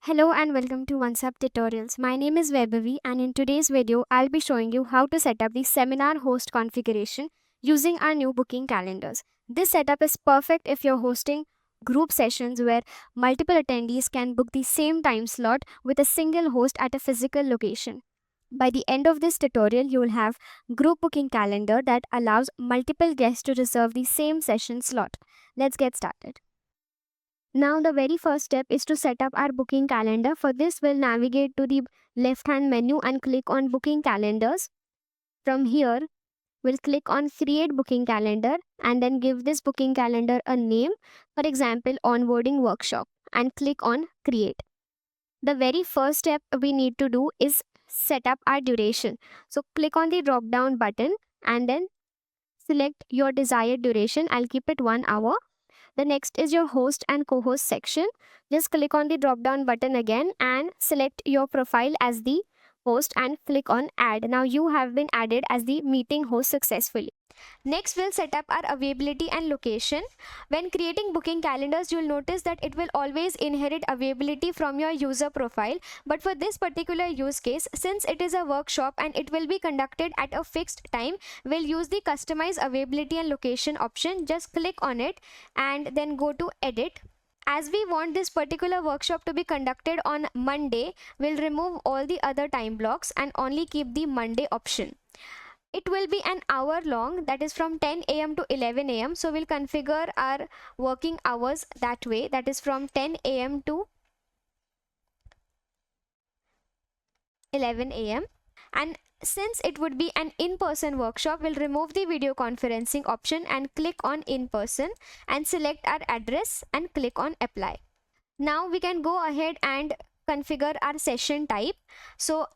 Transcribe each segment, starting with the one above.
Hello and welcome to OnceHub Tutorials. My name is Vaibhavi and in today's video, I'll be showing you how to set up the seminar host configuration using our new booking calendars. This setup is perfect if you're hosting group sessions where multiple attendees can book the same time slot with a single host at a physical location. By the end of this tutorial, you will have group booking calendar that allows multiple guests to reserve the same session slot. Let's get started. Now the very first step is to set up our booking calendar. For this, we'll navigate to the left hand menu and click on booking calendars. From here, we'll click on create booking calendar and then give this booking calendar a name, for example, onboarding workshop, and click on create. The very first step we need to do is set up our duration. So click on the drop down button and then select your desired duration. I'll keep it 1 hour. The next is your host and co-host section. Just click on the drop down button again and select your profile as the host and click on add. Now you have been added as the meeting host successfully. Next, we'll set up our availability and location. When creating booking calendars, you'll notice that it will always inherit availability from your user profile. But for this particular use case, since it is a workshop and it will be conducted at a fixed time, we'll use the customize availability and location option. Just click on it and then go to edit. As we want this particular workshop to be conducted on Monday, we'll remove all the other time blocks and only keep the Monday option. It will be an hour long, that is from 10 a.m. to 11 a.m. So we'll configure our working hours that way, that is from 10 a.m. to 11 a.m. And since it would be an in-person workshop, we'll remove the video conferencing option and click on in-person and select our address and click on apply. Now we can go ahead and configure our session type. So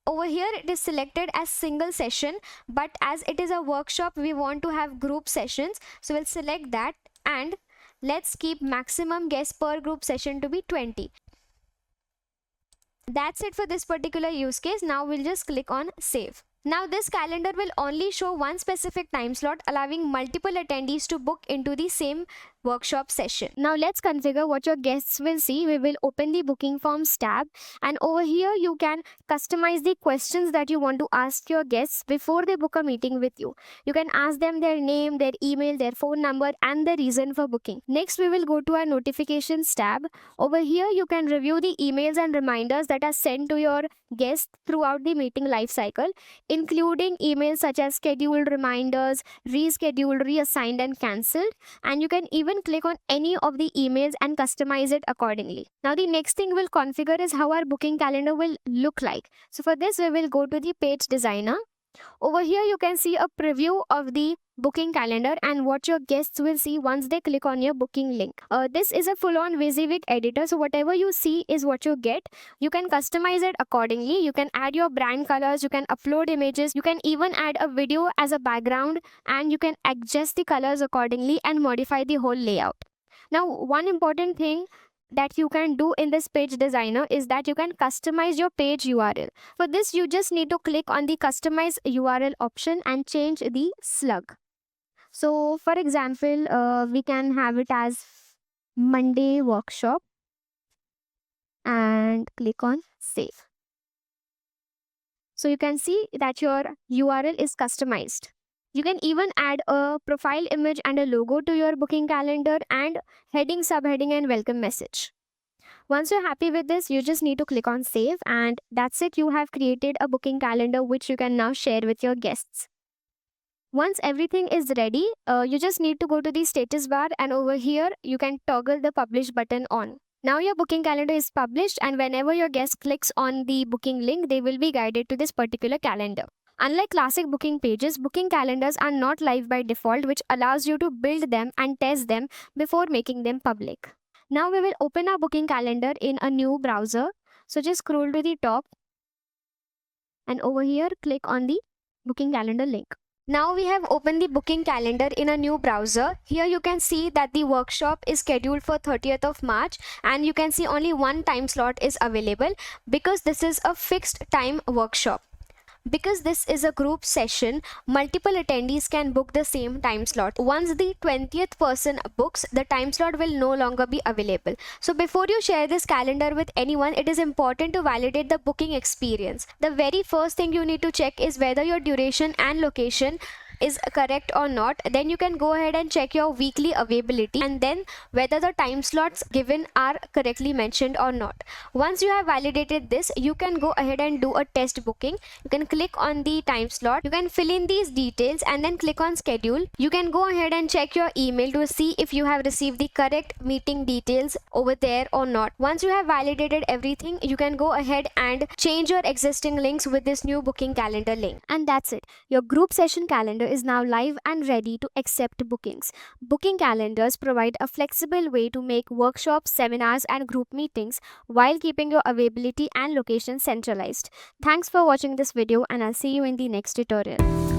over here it is selected as single session, but as it is a workshop, we want to have group sessions. So we'll select that and let's keep maximum guests per group session to be 20. That's it for this particular use case. Now we'll just click on save. Now this calendar will only show one specific time slot, allowing multiple attendees to book into the same workshop session. Now let's configure what your guests will see. We will open the booking forms tab and over here you can customize the questions that you want to ask your guests before they book a meeting with you. You can ask them their name, their email, their phone number and the reason for booking. Next we will go to our notifications tab. Over here you can review the emails and reminders that are sent to your guests throughout the meeting life cycle, including emails such as scheduled reminders, rescheduled, reassigned and cancelled, and you can even click on any of the emails and customize it accordingly. Now the next thing we'll configure is how our booking calendar will look like. So for this we will go to the page designer. Over here you can see a preview of the booking calendar and what your guests will see once they click on your booking link. This is a full-on WYSIWYG editor, so whatever you see is what you get. You can customize it accordingly. You can add your brand colors, you can upload images, you can even add a video as a background, and you can adjust the colors accordingly and modify the whole layout. Now one important thing that you can do in this page designer is that you can customize your page URL. For this you just need to click on the customize URL option and change the slug. So for example, we can have it as Monday workshop and click on save. So you can see that your URL is customized. You can even add a profile image and a logo to your booking calendar and heading, subheading and welcome message. Once you're happy with this, you just need to click on save and that's it. You have created a booking calendar which you can now share with your guests. Once everything is ready, you just need to go to the status bar and over here you can toggle the publish button on. Now your booking calendar is published and whenever your guest clicks on the booking link, they will be guided to this particular calendar. Unlike classic booking pages, booking calendars are not live by default, which allows you to build them and test them before making them public. Now we will open our booking calendar in a new browser. So just scroll to the top and over here click on the booking calendar link. Now we have opened the booking calendar in a new browser. Here you can see that the workshop is scheduled for 30th of March and you can see only one time slot is available because this is a fixed time workshop. Because this is a group session, multiple attendees can book the same time slot. Once the 20th person books, the time slot will no longer be available. So before you share this calendar with anyone, it is important to validate the booking experience. The very first thing you need to check is whether your duration and location is correct or not. Then you can go ahead and check your weekly availability, and then whether the time slots given are correctly mentioned or not. Once you have validated this, you can go ahead and do a test booking. You can click on the time slot, you can fill in these details and then click on schedule. You can go ahead and check your email to see if you have received the correct meeting details over there or not. Once you have validated everything, you can go ahead and change your existing links with this new booking calendar link. And that's it. Your group session calendar is now live and ready to accept bookings. Booking calendars provide a flexible way to make workshops, seminars, and group meetings while keeping your availability and location centralized. Thanks for watching this video, and I'll see you in the next tutorial.